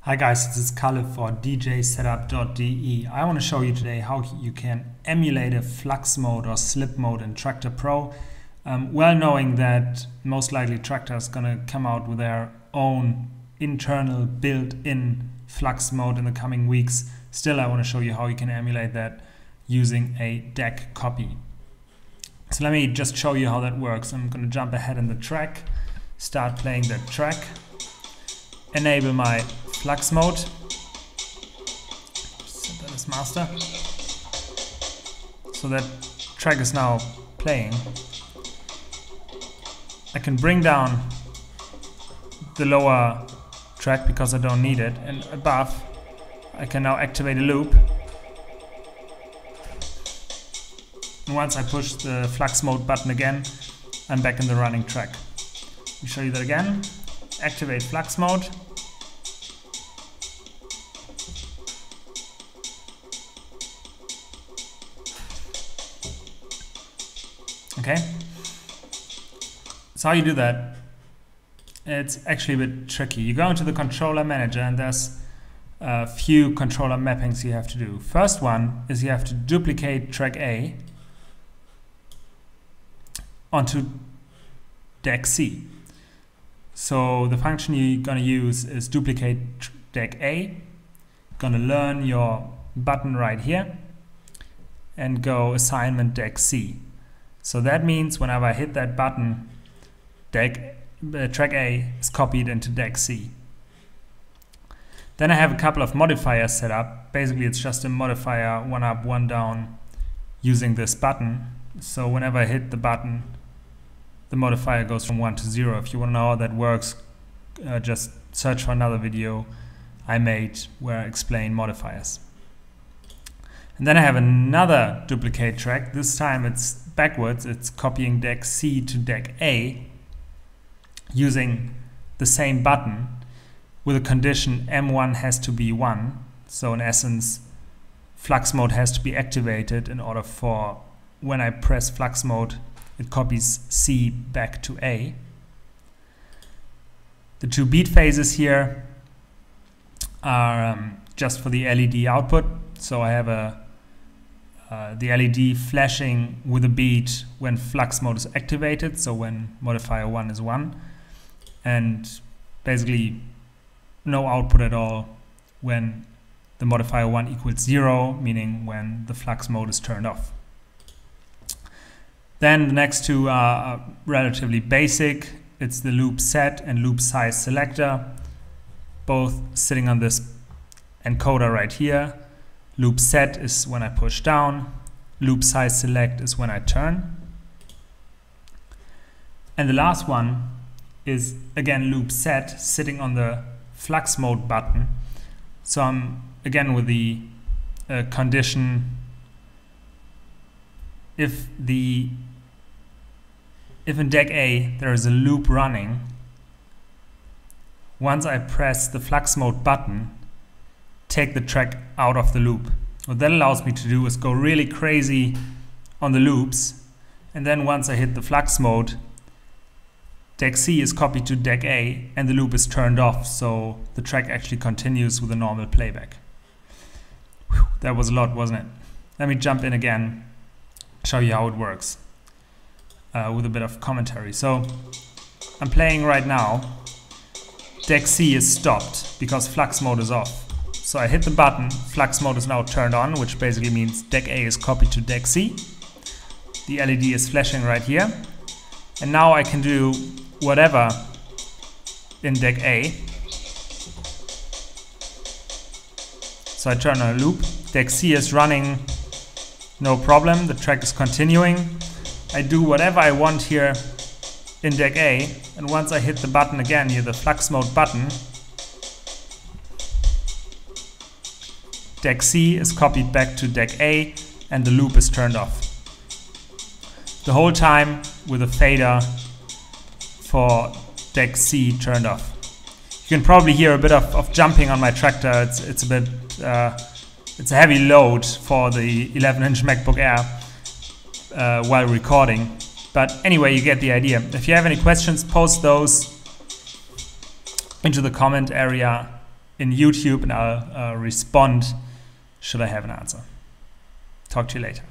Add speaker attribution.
Speaker 1: Hi guys, this is Kalle for djsetup.de. I want to show you today how you can emulate a Flux mode or slip mode in Traktor Pro. Well knowing that most likely Traktor is going to come out with their own internal built-in Flux mode in the coming weeks. Still, I want to show you how you can emulate that using a deck copy. So let me just show you how that works. I'm going to jump ahead in the track, start playing that track, enable my Flux mode, set that as master. So that track is now playing. I can bring down the lower track because I don't need it, and above I can now activate a loop. And once I push the Flux mode button again, I'm back in the running track. Let me show you that again. Activate Flux mode. Okay, so how you do that, it's actually a bit tricky. You go into the controller manager and there's a few controller mappings you have to do. First one is you have to duplicate track A onto deck C. So the function you're going to use is duplicate deck A. Going to learn your button right here and go assignment deck C. So that means whenever I hit that button, track A is copied into deck C. Then I have a couple of modifiers set up. Basically it's just a modifier, one up, one down, using this button. So whenever I hit the button, the modifier goes from 1 to 0. If you want to know how that works, just search for another video I made where I explain modifiers. And then I have another duplicate track. This time it's backwards. It's copying deck C to deck A using the same button with a condition M1 has to be 1. So in essence, Flux mode has to be activated in order for when I press Flux mode, it copies C back to A. The two beat phases here are just for the LED output. So I have the LED flashing with a beat when Flux mode is activated, so when modifier 1 is 1, and basically no output at all when the modifier 1 equals 0, meaning when the Flux mode is turned off. Then the next two are relatively basic. It's the loop set and loop size selector, both sitting on this encoder right here. Loop set is when I push down, loop size select is when I turn. And the last one is again loop set sitting on the Flux mode button. So I'm again with the condition if in deck A there is a loop running, once I press the Flux mode button, take the track out of the loop. What that allows me to do is go really crazy on the loops, and then once I hit the Flux mode, deck C is copied to deck A and the loop is turned off, so the track actually continues with a normal playback. Whew, that was a lot, wasn't it? Let me jump in again, show you how it works with a bit of commentary. So I'm playing right now. Deck C is stopped because Flux mode is off. So I hit the button, Flux mode is now turned on, which basically means deck A is copied to deck C. The LED is flashing right here. And now I can do whatever in deck A. So I turn on a loop. Deck C is running, no problem. The track is continuing. I do whatever I want here in deck A. And once I hit the button again, here the Flux mode button, deck C is copied back to deck A and the loop is turned off. The whole time with a fader for deck C turned off. You can probably hear a bit of jumping on my tractor. It's a bit it's a heavy load for the 11-inch MacBook Air while recording. But anyway, you get the idea. If you have any questions, post those into the comment area in YouTube, and I'll respond should I have an answer. Talk to you later.